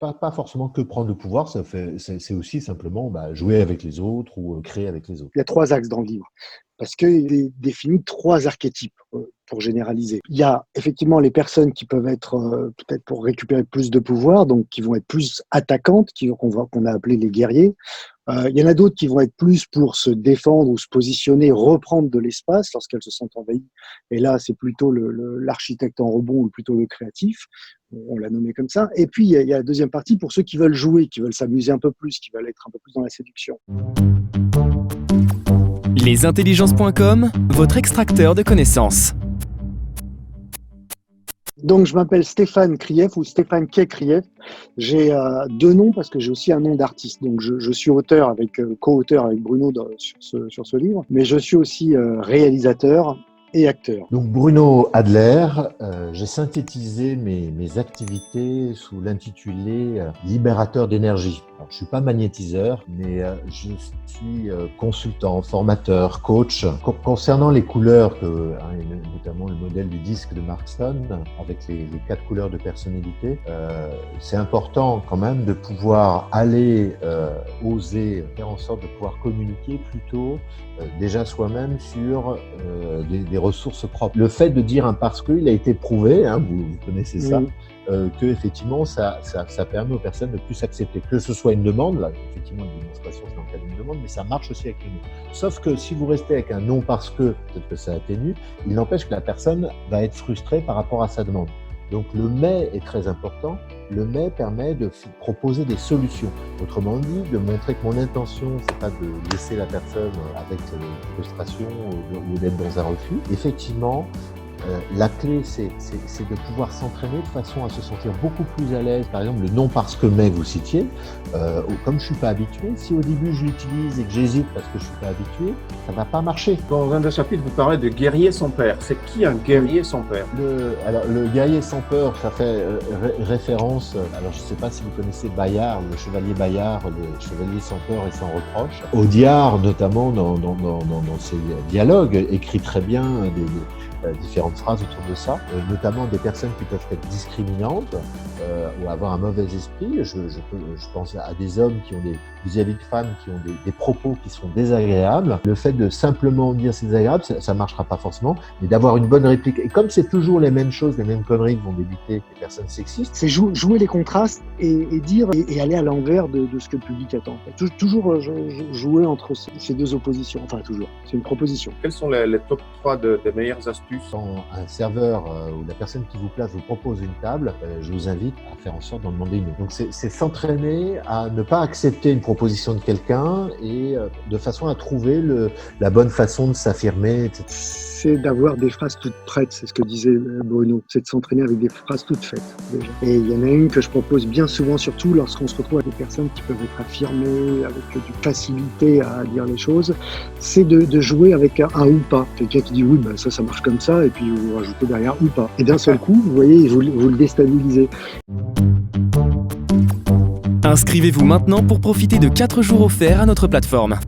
Pas forcément que prendre le pouvoir, c'est aussi simplement jouer avec les autres ou créer avec les autres. Il y a 3 axes dans le livre, parce qu'il définit 3 archétypes pour généraliser. Il y a effectivement les personnes qui peuvent être peut-être pour récupérer plus de pouvoir, donc qui vont être plus attaquantes, qu'on a appelé les guerriers. Il y en a d'autres qui vont être plus pour se défendre ou se positionner, reprendre de l'espace lorsqu'elles se sentent envahies. Et là, c'est plutôt l'architecte en rebond ou plutôt le créatif. On l'a nommé comme ça. Et puis, il y a la deuxième partie pour ceux qui veulent jouer, qui veulent s'amuser un peu plus, qui veulent être un peu plus dans la séduction. Lesintelligences.com, votre extracteur de connaissances. Donc, je m'appelle Stéphane Krief ou Stéphane Quai Krief. J'ai 2 noms parce que j'ai aussi un nom d'artiste. Donc, je suis auteur co-auteur avec Bruno sur ce livre, mais je suis aussi réalisateur et acteur. Donc Bruno Adler, j'ai synthétisé mes activités sous l'intitulé libérateur d'énergie. Alors, je suis pas magnétiseur, mais je suis consultant, formateur, coach. Concernant les couleurs, notamment le modèle du disque de Mark Stone, avec les 4 couleurs de personnalité, c'est important quand même de pouvoir aller oser faire en sorte de pouvoir communiquer plutôt déjà soi-même sur des ressources propres. Le fait de dire parce que il a été prouvé, vous connaissez ça, que effectivement ça permet aux personnes de plus accepter, que ce soit une demande, là effectivement une démonstration c'est dans le cadre d'une demande, mais ça marche aussi avec le non. Sauf que si vous restez avec un non parce que, peut-être que ça atténue, il n'empêche que la personne va être frustrée par rapport à sa demande. Donc le mais est très important. Le mais permet de proposer des solutions. Autrement dit, de montrer que mon intention, c'est pas de laisser la personne avec frustration ou d'être dans un refus. Effectivement, la clé, c'est de pouvoir s'entraîner de façon à se sentir beaucoup plus à l'aise. Par exemple, le non parce que mais vous citiez, comme je suis pas habitué, si au début je l'utilise et que j'hésite parce que je suis pas habitué, ça va pas marcher. Dans un des chapitres, vous parlez de guerrier sans père. C'est qui un guerrier sans père? Le guerrier sans peur, ça fait référence. Alors je sais pas si vous connaissez Bayard, le chevalier Bayard, le chevalier sans peur et sans reproche. Audiard, notamment dans ses dialogues, écrit très bien différentes phrases autour de ça, notamment des personnes qui peuvent être discriminantes ou avoir un mauvais esprit. Je pense à des hommes qui ont vis-à-vis de femmes qui ont des propos qui sont désagréables. Le fait de simplement dire c'est désagréable, ça marchera pas forcément, mais d'avoir une bonne réplique. Et comme c'est toujours les mêmes choses, les mêmes conneries qui vont débiter les personnes sexistes. C'est jouer les contrastes et dire et aller à l'envers de ce que le public attend. Toujours jouer entre ces 2 oppositions. Enfin, toujours. C'est une proposition. Quels sont les top 3 des meilleures astuces? Quand un serveur ou la personne qui vous place vous propose une table, je vous invite à faire en sorte d'en demander une autre. Donc c'est s'entraîner à ne pas accepter une proposition de quelqu'un et de façon à trouver la bonne façon de s'affirmer, etc. C'est d'avoir des phrases toutes prêtes, c'est ce que disait Bruno. C'est de s'entraîner avec des phrases toutes faites, déjà. Et il y en a une que je propose bien souvent, surtout lorsqu'on se retrouve avec des personnes qui peuvent être affirmées, avec du facilité à dire les choses, c'est de jouer avec un ou pas. Quelqu'un qui dit oui, ça marche comme ça, et puis vous rajoutez derrière ou pas. Et d'un seul coup, vous voyez, vous le déstabilisez. Inscrivez-vous maintenant pour profiter de 4 jours offerts à notre plateforme.